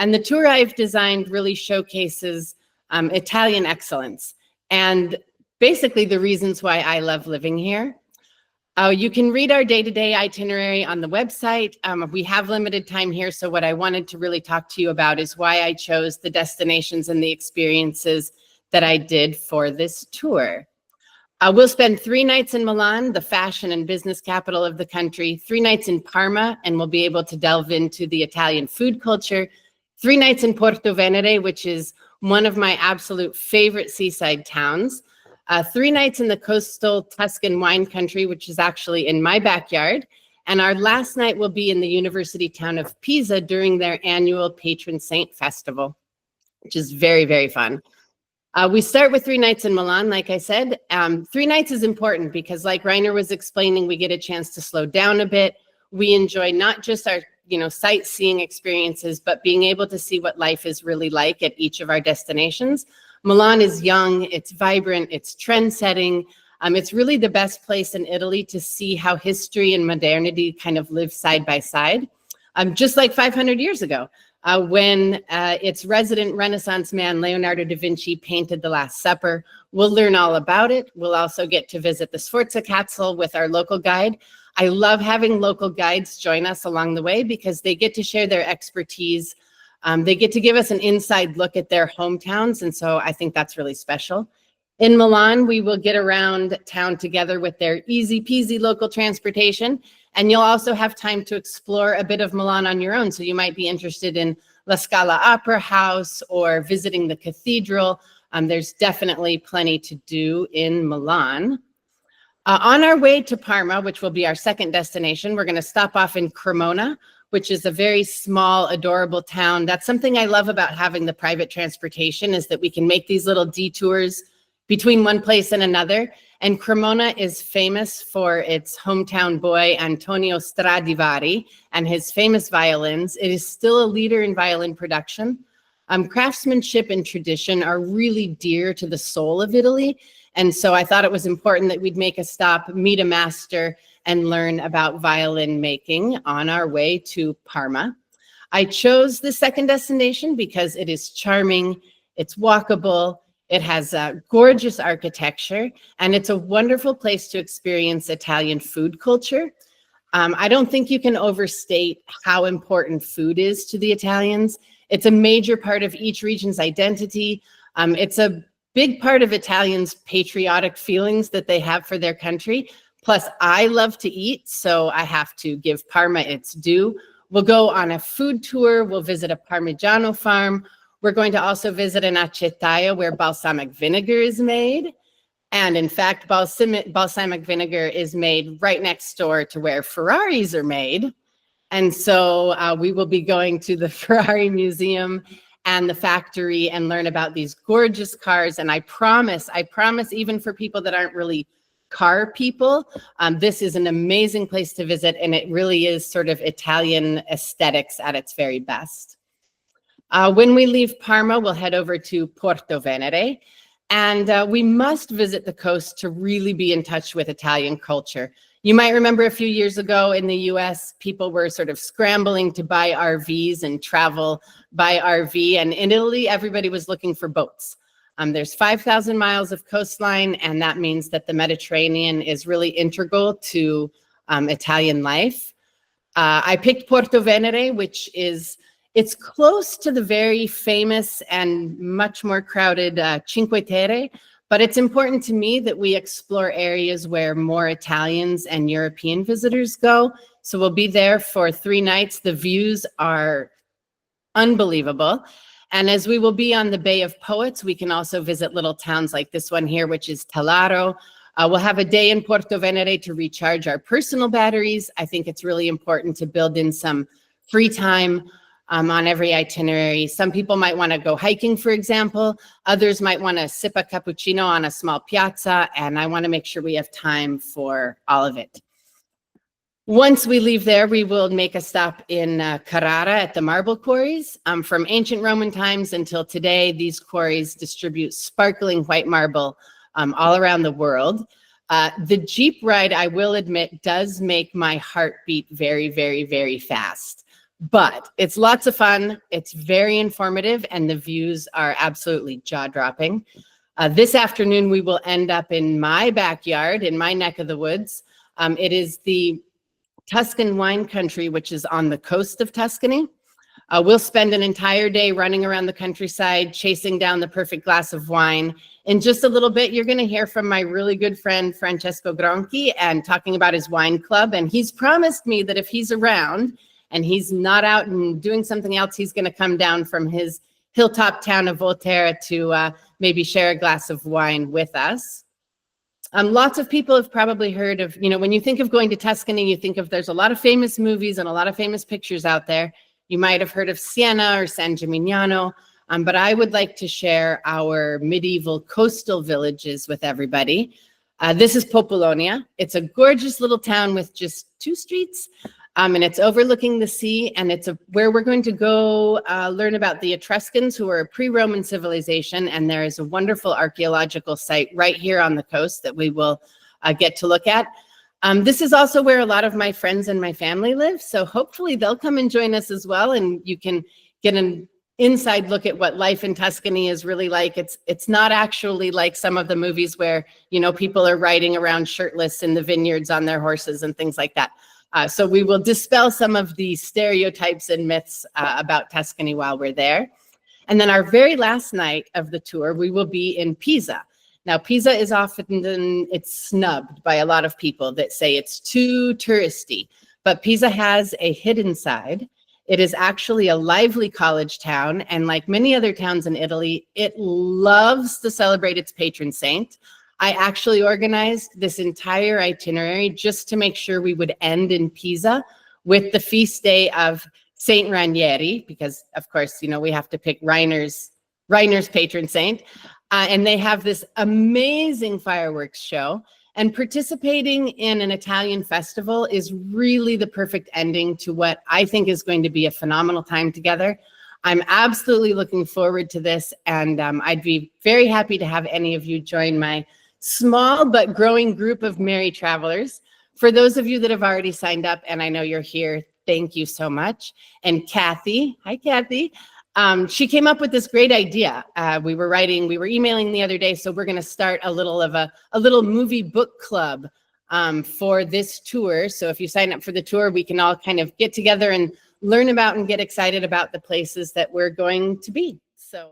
And the tour I've designed really showcases Italian excellence and basically the reasons why I love living here. You can read our day-to-day itinerary on the website. We have limited time here, so what I wanted to really talk to you about is why I chose the destinations and the experiences that I did for this tour. We'll spend 3 nights in Milan, the fashion and business capital of the country, 3 nights in Parma, and we'll be able to delve into the Italian food culture, 3 nights in Portovenere, which is one of my absolute favorite seaside towns, 3 nights in the coastal Tuscan wine country, which is actually in my backyard. And our last night will be in the university town of Pisa during their annual patron saint festival, which is very, very fun. We start with 3 nights in Milan, like I said. 3 nights is important because, like Rainer was explaining, we get a chance to slow down a bit. We enjoy not just our sightseeing experiences, but being able to see what life is really like at each of our destinations. Milan is young, it's vibrant, it's trend-setting. It's really the best place in Italy to see how history and modernity kind of live side by side. Just like 500 years ago, when its resident Renaissance man, Leonardo da Vinci, painted the Last Supper. We'll learn all about it. We'll also get to visit the Sforza Castle with our local guide. I love having local guides join us along the way because they get to share their expertise. They get to give us an inside look at their hometowns, and so I think that's really special. In Milan, we will get around town together with their easy peasy local transportation, and you'll also have time to explore a bit of Milan on your own. So you might be interested in La Scala Opera House or visiting the cathedral. There's definitely plenty to do in Milan. On our way to Parma, which will be our second destination, we're going to stop off in Cremona, which is a very small, adorable town. That's something I love about having the private transportation, is that we can make these little detours between one place and another. And Cremona is famous for its hometown boy, Antonio Stradivari, and his famous violins. It is still a leader in violin production. Craftsmanship and tradition are really dear to the soul of Italy. And so I thought it was important that we'd make a stop, meet a master, and learn about violin making on our way to Parma. I chose the second destination because it is charming, it's walkable, it has gorgeous architecture, and it's a wonderful place to experience Italian food culture. I don't think you can overstate how important food is to the Italians. It's a major part of each region's identity. It's a big part of Italians' patriotic feelings that they have for their country. Plus, I love to eat, so I have to give Parma its due. We'll go on a food tour. We'll visit a Parmigiano farm. We're going to also visit an acetaia where balsamic vinegar is made. And in fact, balsamic vinegar is made right next door to where Ferraris are made. And so we will be going to the Ferrari Museum and the factory and learn about these gorgeous cars. And I promise, even for people that aren't really car people, this is an amazing place to visit, and it really is sort of Italian aesthetics at its very best. When we leave Parma, we'll head over to Portovenere, and we must visit the coast to really be in touch with Italian culture. You might remember a few years ago in the US, people were sort of scrambling to buy RVs and travel by RV, and in Italy, everybody was looking for boats. There's 5,000 miles of coastline, and that means that the Mediterranean is really integral to Italian life. I picked Portovenere, which it's close to the very famous and much more crowded Cinque Terre, but it's important to me that we explore areas where more Italians and European visitors go. So we'll be there for 3 nights. The views are unbelievable. And as we will be on the Bay of Poets, we can also visit little towns like this one here, which is Tellaro. We'll have a day in Portovenere to recharge our personal batteries. I think it's really important to build in some free time on every itinerary. Some people might want to go hiking, for example. Others might want to sip a cappuccino on a small piazza, and I want to make sure we have time for all of it. Once we leave there, we will make a stop in Carrara at the marble quarries. From ancient Roman times until today, these quarries distribute sparkling white marble all around the world. The Jeep ride, I will admit, does make my heart beat very, very, very fast. but it's lots of fun. It's very informative, and the views are absolutely jaw-dropping. This afternoon, we will end up in my backyard, in my neck of the woods. It is the Tuscan wine country, which is on the coast of Tuscany. We'll spend an entire day running around the countryside, chasing down the perfect glass of wine. In just a little bit, you're going to hear from my really good friend, Francesco Gronchi, and talking about his wine club. And he's promised me that if he's around and he's not out and doing something else, he's going to come down from his hilltop town of Volterra to maybe share a glass of wine with us. Lots of people have probably heard of, when you think of going to Tuscany, you think of there's a lot of famous movies and a lot of famous pictures out there. You might have heard of Siena or San Gimignano, but I would like to share our medieval coastal villages with everybody. This is Populonia. It's a gorgeous little town with just 2 streets. And it's overlooking the sea, and it's where we're going to go learn about the Etruscans, who are a pre-Roman civilization, and there is a wonderful archaeological site right here on the coast that we will get to look at. This is also where a lot of my friends and my family live, so hopefully they'll come and join us as well, and you can get an inside look at what life in Tuscany is really like. It's not actually like some of the movies where, people are riding around shirtless in the vineyards on their horses and things like that. So we will dispel some of the stereotypes and myths about Tuscany while we're there. And then our very last night of the tour, we will be in Pisa. Now, Pisa is often, it's snubbed by a lot of people that say it's too touristy, but Pisa has a hidden side. It is actually a lively college town, and like many other towns in Italy, it loves to celebrate its patron saint. I actually organized this entire itinerary just to make sure we would end in Pisa with the feast day of Saint Ranieri, because of course, we have to pick Reiner's patron saint. And they have this amazing fireworks show, and participating in an Italian festival is really the perfect ending to what I think is going to be a phenomenal time together. I'm absolutely looking forward to this, and I'd be very happy to have any of you join my small but growing group of merry travelers. For those of you that have already signed up, and I know you're here, thank you so much. And Kathy, hi Kathy, she came up with this great idea. We were emailing the other day, so we're gonna start a little movie book club for this tour. So if you sign up for the tour, we can all kind of get together and learn about and get excited about the places that we're going to be. So.